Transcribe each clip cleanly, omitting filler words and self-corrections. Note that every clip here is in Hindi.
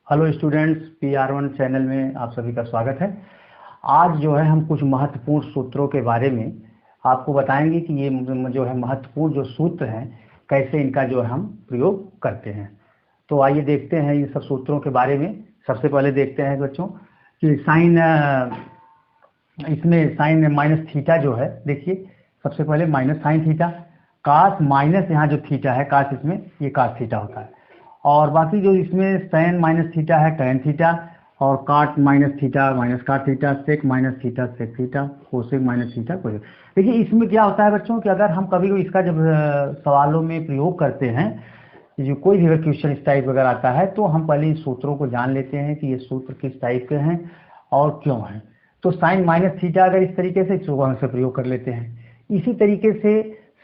हेलो स्टूडेंट्स, PR1 चैनल में आप सभी का स्वागत है। आज जो है हम कुछ महत्वपूर्ण सूत्रों के बारे में आपको बताएंगे कि ये जो है महत्वपूर्ण जो सूत्र हैं कैसे इनका जो है हम प्रयोग करते हैं। तो आइए देखते हैं इन सब सूत्रों के बारे में। सबसे पहले देखते हैं बच्चों कि इसमें साइन माइनस थीटा जो है, देखिए सबसे पहले माइनस साइन थीटा, कास माइनस यहाँ जो थीटा है कास, इसमें ये कास थीटा होता है। और बाकी जो इसमें tan माइनस थीटा है tan थीटा, और cot minus theta minus cot theta, sec minus theta sec theta, cosec minus theta cosec. देखिए इसमें क्या होता है बच्चों कि अगर हम कभी भी इसका जब सवालों में प्रयोग करते हैं, जो कोई भी अगर क्वेश्चन इस टाइप वगैरह आता है, तो हम पहले इन सूत्रों को जान लेते हैं कि ये सूत्र किस टाइप के हैं और क्यों हैं। तो साइन माइनस थीटा अगर इस तरीके से सुबह से प्रयोग कर लेते हैं। इसी तरीके से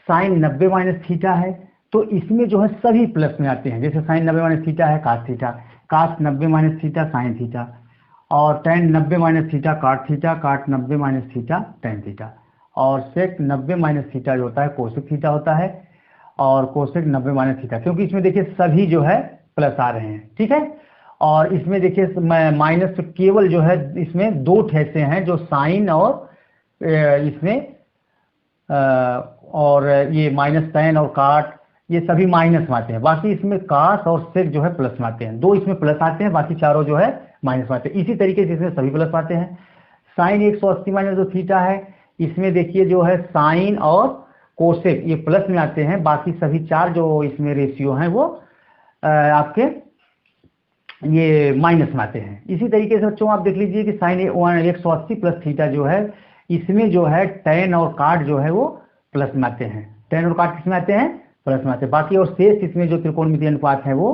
साइन 90 माइनस थीटा है, तो इसमें जो है सभी प्लस में आते हैं। जैसे साइन 90 माइनस थीटा है कास थीटा, कास 90 माइनस थीटा साइन थीटा, और tan 90 माइनस थीटा काट थीटा, काट 90 माइनस थीटा tan थीटा, और सेक 90 माइनस थीटा जो होता है कोसेक थीटा होता है, और कोसेक 90 माइनस थीटा, क्योंकि इसमें देखिए सभी जो है प्लस आ रहे हैं, ठीक है। और इसमें देखिए माइनस केवल जो है इसमें दो ठेसे हैं, जो साइन और इसमें और ये माइनस tan और काट, ये सभी माइनस में आते हैं। बाकी इसमें कास और सेक जो है प्लस में आते हैं। दो इसमें प्लस आते हैं, बाकी चारों जो है माइनस में आते हैं। इसी तरीके से इसमें सभी प्लस आते हैं। साइन 180 माइनस जो थीटा है, इसमें देखिए जो है साइन और कोसेक ये प्लस में आते हैं, बाकी सभी चार जो इसमें रेशियो हैं वो आपके ये माइनस में आते हैं। इसी तरीके से बच्चों आप देख लीजिए कि साइन 180 प्लस थीटा जो है, इसमें जो है tan और काट जो है वो प्लस में आते हैं। tan और काट किस में आते हैं? प्लस में आते हैं। बाकी और शेष इसमें जो त्रिकोणमितीय अनुपात है वो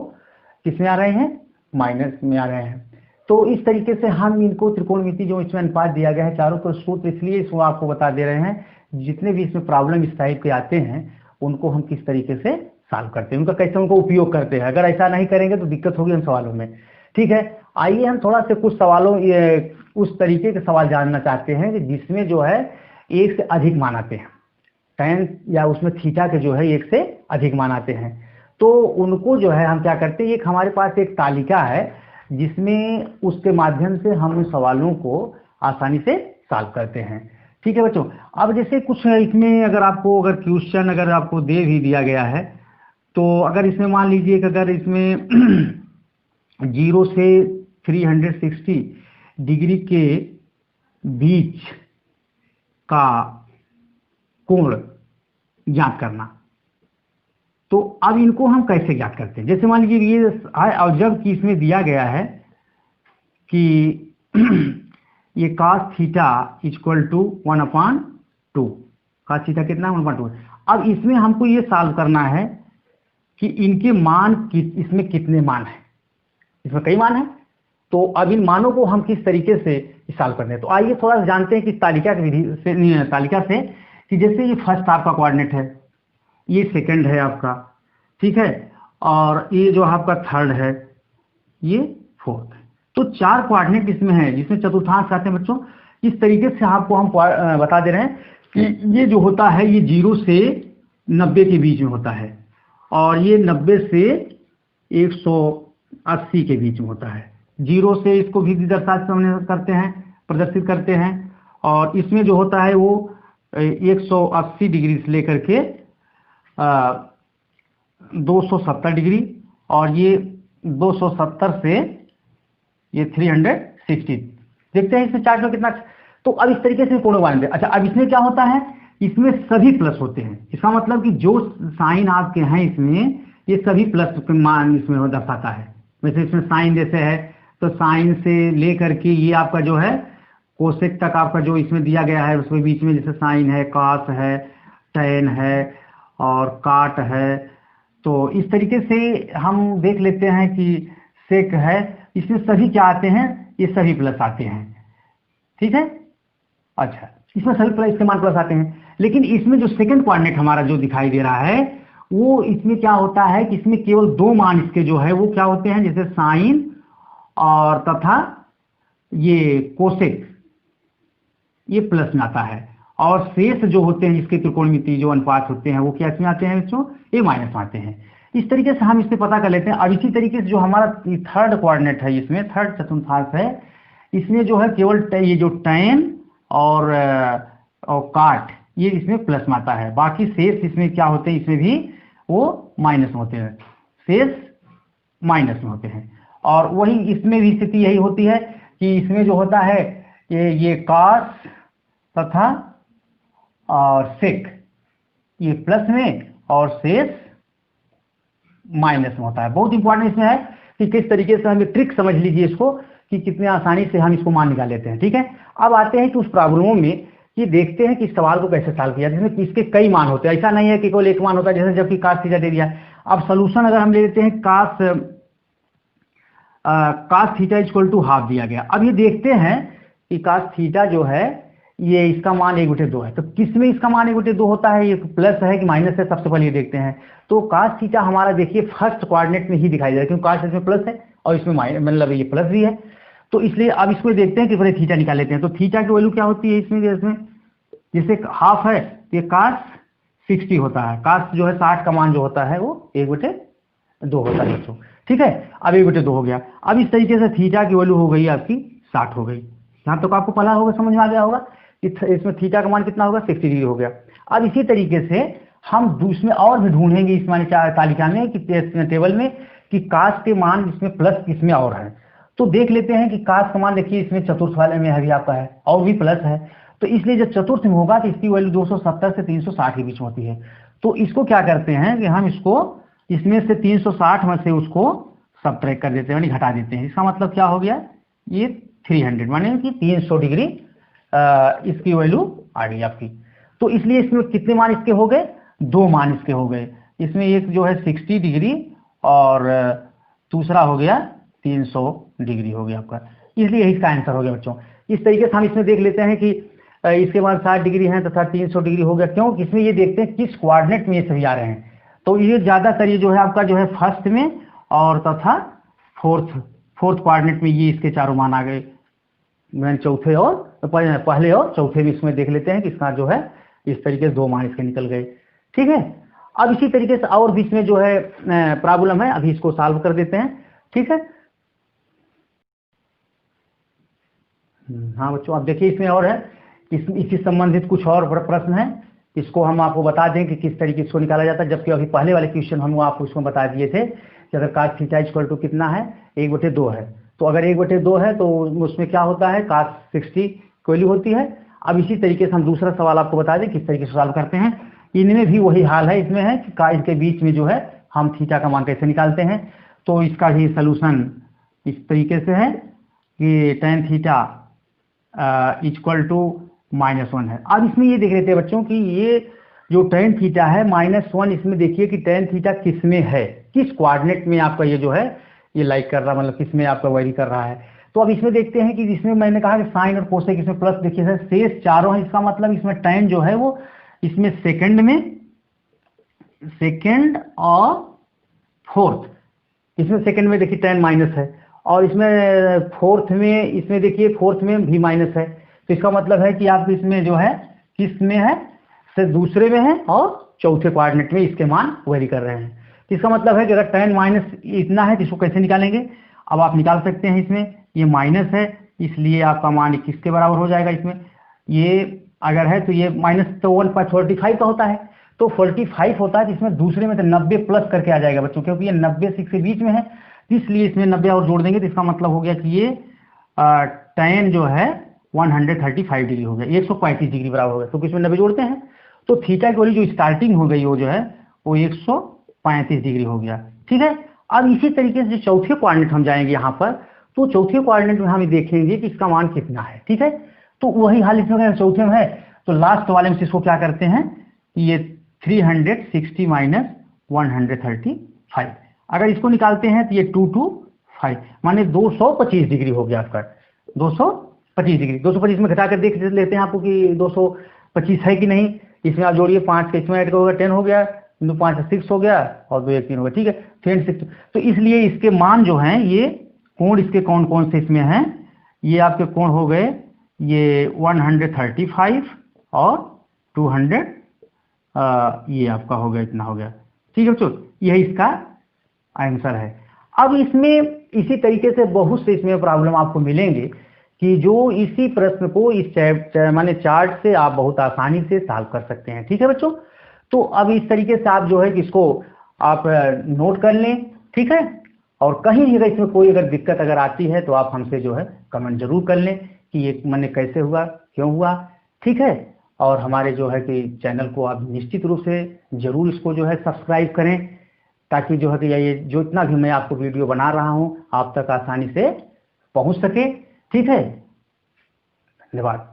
किस में आ रहे हैं? माइनस में आ रहे हैं। तो इस तरीके से हम इनको त्रिकोणमिति जो इसमें अनुपात दिया गया है चारों को सूत्र, इसलिए इसको आपको बता दे रहे हैं। जितने भी इसमें प्रॉब्लम इस टाइप के आते हैं उनको हम किस तरीके से सॉल्व करते हैं, उनका कैसे उनको उपयोग करते हैं। अगर ऐसा नहीं करेंगे तो दिक्कत होगी हम सवालों में, ठीक है। आइए हम थोड़ा से कुछ सवालों उस तरीके के सवाल जानना चाहते हैं कि जिसमें जो है एक से अधिक मान आते हैं, tan या उसमें थीटा के जो है एक से अधिक मान आते हैं। तो उनको जो है हम क्या करते हैं, एक हमारे पास एक तालिका है जिसमें उसके माध्यम से हम उन सवालों को आसानी से सॉल्व करते हैं, ठीक है बच्चों। अब जैसे कुछ इसमें अगर क्वेश्चन अगर आपको दे भी दिया गया है, तो अगर इसमें मान लीजिए कि अगर इसमें 0 से 360 डिग्री के बीच का कोण ज्ञात करना, तो अब इनको हम कैसे ज्ञात करते हैं। जैसे मान लीजिए ये और जबकि इसमें दिया गया है कि ये cos theta equal to 1/2, cos theta कितना 1/2। अब इसमें हमको ये सॉल्व करना है कि इनके मान इसमें कितने मान हैं। इसमें कई मान हैं, तो अब इन मानों को हम किस तरीके से सॉल्व करते हैं। तो आइए थोड़ा जानते हैं कि तालिका से कि जैसे ये फर्स्ट आपका कोऑर्डिनेट है, ये सेकंड है आपका, ठीक है, और ये जो आपका थर्ड है, ये फोर्थ है। तो चार कोऑर्डिनेट इसमें है जिसमें चतुर्थांश आते हैं बच्चों। इस तरीके से आपको हम बता दे रहे हैं कि ये जो होता है ये 0 से 90 के बीच में होता है, और ये 90 से 180 के बीच में होता है। 0 से इसको भी प्रदर्शित करते हैं, और इसमें जो होता है वो 180 डिग्री से लेकर के 270 डिग्री, और ये 270 से ये 360। देखते हैं इसमें चार्ट में कितना। तो अब इस तरीके से कोण बनेंगे। अच्छा, अब इसमें क्या होता है, इसमें सभी प्लस होते हैं। इसका मतलब कि जो साइन आपके हैं इसमें ये सभी प्लस मान इसमें दर्शाता है। वैसे इसमें साइन जैसे है तो साइन से लेकर के ये आपका जो है कोसेक तक आपका जो इसमें दिया गया है, उसमें बीच में जैसे साइन है, कास है, tan है और काट है। तो इस तरीके से हम देख लेते हैं कि सेक है, इसमें सभी क्या आते हैं, ये सभी प्लस आते हैं, ठीक है। अच्छा, इसमें सभी प्लस इसके मान प्लस आते हैं, लेकिन इसमें जो सेकंड कोऑर्डिनेट हमारा जो दिखाई दे रहा है वो इसमें क्या होता है कि इसमें केवल दो मान इसके जो है वो क्या होते हैं, जैसे साइन और तथा ये कोसेक, ये प्लस में आता है, और शेष जो होते हैं इसके त्रिकोणमिति जो अनुपात होते हैं वो क्या इसमें आते हैं बच्चों, ये माइनस में आते हैं। इस तरीके से हम इसमें पता कर लेते हैं। अब इसी तरीके से जो हमारा थर्ड कोऑर्डिनेट है, इसमें थर्ड चतुर्थांश है, इसमें जो है केवल ये जो tan और काट ये इसमें प्लस में आता है, बाकी शेष इसमें क्या होते हैं, इसमें भी वो माइनस में होते हैं, शेष माइनस में होते हैं। और वही इसमें भी स्थिति यही होती है कि इसमें जो होता है ये कास तथा और सेक ये प्लस में और शेष माइनस में होता है। बहुत इंपॉर्टेंट इसमें है कि किस तरीके से हमें ट्रिक समझ लीजिए इसको कि कितने आसानी से हम इसको मान निकाल लेते हैं। ठीक है, अब आते हैं कि उस प्रॉब्लमों में कि देखते हैं कि इस सवाल को कैसे सॉल्व किया, जिसमें इसके कई मान होते हैं, ऐसा नहीं है कि केवल एक मान होता है, जैसे जबकि कास थीटा दे दिया। अब सोल्यूशन अगर हम ले लेते हैं cos theta equal to half दिया गया। अब ये देखते हैं कि कास थीटा जो है ये इसका मान 1/2 है, तो किसमें इसका मान 1/2 होता है, ये प्लस है कि माइनस है, सबसे पहले ये देखते हैं। तो कास थीटा हमारा देखिए फर्स्ट कोऑर्डिनेट में ही दिखाई दे रहा है, क्योंकि कास इसमें प्लस है और इसमें माइनस, मतलब ये प्लस भी है। तो इसलिए अब इसको देखते हैं कि पहले थीटा निकाल लेते हैं। तो थीटा की वैल्यू क्या होती है इसमें जैसे हाफ है ये कास 60 होता है, कास जो है 60 का मान जो होता है वो 1/2 होता है दोस्तों। ठीक है, अब 1/2 हो गया। अब इस तरीके से थीटा की वैल्यू हो गई आपकी 60 हो गई। यहाँ तक आपको पता होगा, समझ में आ गया होगा कि इसमें थीटा का मान कितना होगा, 60 डिग्री हो गया। अब इसी तरीके से हम दूसरे और भी ढूंढेंगे इस मान तालिका में कि टेबल में कि कास के मान इसमें प्लस किसमें और है। तो देख लेते हैं कि कास का मान देखिए इसमें चतुर्थ वाले में है भी आपका है और भी प्लस है, तो इसलिए जब चतुर्थ में होगा तो इसकी वैल्यू 270 से 360 के बीच में होती है। तो इसको क्या करते हैं कि हम इसको इसमें से 360 में से उसको सबट्रैक्ट कर देते हैं, यानी घटा देते हैं। इसका मतलब क्या हो गया, ये 300 माने कि 300 डिग्री इसकी वैल्यू आ गई आपकी। तो इसलिए इसमें कितने मान इसके हो गए, 2 मान इसके हो गए। इसमें एक जो है 60 डिग्री और दूसरा हो गया 300 डिग्री हो गया आपका, इसलिए इसका आंसर हो गया बच्चों। इस तरीके से हम इसमें देख लेते हैं कि इसके बाद 60 डिग्री है तथा 300 डिग्री हो गया, क्यों, इसमें ये देखते हैं किस कोऑर्डिनेट में ये सभी आ रहे हैं। तो ये ज्यादातर ये जो है आपका जो है फर्स्ट में और तथा फोर्थ कोऑर्डिनेट में ये इसके चारों मान आ गए। मैंने चौथे और पहले और चौथे में इसमें देख लेते हैं कि इसका जो है इस तरीके से 2 मान इसके निकल गए। ठीक है, अब इसी तरीके से और भी इसमें जो है प्रॉब्लम है, अभी इसको सॉल्व कर देते हैं। ठीक है, हाँ बच्चों, अब देखिए इसमें और है, इससे संबंधित कुछ और प्रश्न है, इसको हम आपको बता दें कि किस तरीके से इसको निकाला जाता है। जबकि अभी पहले वाले क्वेश्चन हम आपको इसमें बता दिए थे कि अगर कास थीटा इक्वल टू कितना है, 1/2 है। तो अगर 1/2 है तो उसमें क्या होता है, कास 60 की वैल्यू होती है। अब इसी तरीके से हम दूसरा सवाल आपको बता दें किस तरीके से सॉल्व करते हैं। इनमें भी वही हाल है, इसमें है कि कास के बीच में जो है हम थीटा का मान कैसे निकालते हैं। तो इसका भी सोल्यूशन इस तरीके से है कि tan थीटा इक्वल टू -1 है। अब इसमें ये देख लेते हैं बच्चों कि ये जो tan थीटा है -1, इसमें देखिए कि tan थीटा किस में है, किस कोऑर्डिनेट में आपका ये जो है ये लाइक कर रहा है, मतलब किस में आपका वेरी कर रहा है। तो अब इसमें देखते हैं कि इसमें मैंने कहा कि साइन और कोसेक इसमें प्लस देखिए सर शेष चारों है, इसका मतलब इसमें tan जो है वो इसमें सेकंड और फोर्थ, इसमें सेकंड में देखिए tan माइनस है और इसमें फोर्थ में, इसमें देखिए फोर्थ में भी माइनस है। तो इसका मतलब है कि आप इसमें जो है किस में है, सिर्फ दूसरे में है और चौथे कोऑर्डिनेट में इसके मान वेरी कर रहे हैं। इसका मतलब है कि अगर tan माइनस इतना है तो इसको कैसे निकालेंगे। अब आप निकाल सकते हैं, इसमें ये माइनस है इसलिए आपका मान 21 के बराबर हो जाएगा। इसमें ये अगर है तो ये माइनस तो 1/45 का होता है, तो 45 होता है, जिसमें दूसरे में तो 90 प्लस करके आ जाएगा बच्चों, क्योंकि ये 90 6 के बीच में है, इसलिए इसमें 90 और जोड़ देंगे तो इसका मतलब हो गया कि ये tan जो है 135 डिग्री हो गया, 135 डिग्री बराबर हो गया, क्योंकि इसमें 90 जोड़ते हैं। तो थीटा की वैल्यू जो स्टार्टिंग हो गई वो जो है वो 135 डिग्री हो गया। ठीक है, अब इसी तरीके से चौथे कोऑर्डिनेट हम जाएंगे यहाँ पर, तो चौथे कोऑर्डिनेट में हम देखेंगे कि इसका मान कितना है। ठीक है, तो वही हाल इसमें चौथे में है, तो लास्ट वाले में इसको क्या करते हैं, ये 360 माइनस 135, अगर इसको निकालते हैं तो ये 225 माने 225 डिग्री हो गया आपका, 225 डिग्री। 225 में घटा कर देख लेते हैं आपको कि 225 है कि नहीं। इसमें आप जोड़िए 5 का इसमें ऐड होगा 10 हो गया, 5 6 हो गया और 2 1 3 हो गया। ठीक है, 10 6, तो इसलिए इसके मान जो हैं ये कोण इसके कौन कौन से इसमें हैं, ये आपके कोण हो गए ये 135 और 200, ये आपका हो गया, इतना हो गया। ठीक है बच्चों, यही इसका आंसर है। अब इसमें इसी तरीके से बहुत से इसमें प्रॉब्लम आपको मिलेंगे कि जो इसी प्रश्न को इस माने चार्ट से आप बहुत आसानी से सॉल्व कर सकते हैं। ठीक है बच्चों, तो अब इस तरीके से आप जो है कि इसको आप नोट कर लें। ठीक है, और कहीं भी अगर इसमें कोई अगर दिक्कत अगर आती है तो आप हमसे जो है कमेंट जरूर कर लें कि ये मैंने कैसे हुआ, क्यों हुआ। ठीक है, और हमारे जो है कि चैनल को आप निश्चित रूप से जरूर इसको जो है सब्सक्राइब करें, ताकि जो है कि ये जो इतना भी मैं आपको वीडियो बना रहा हूं आप तक आसानी से पहुंच सके। ठीक है, धन्यवाद।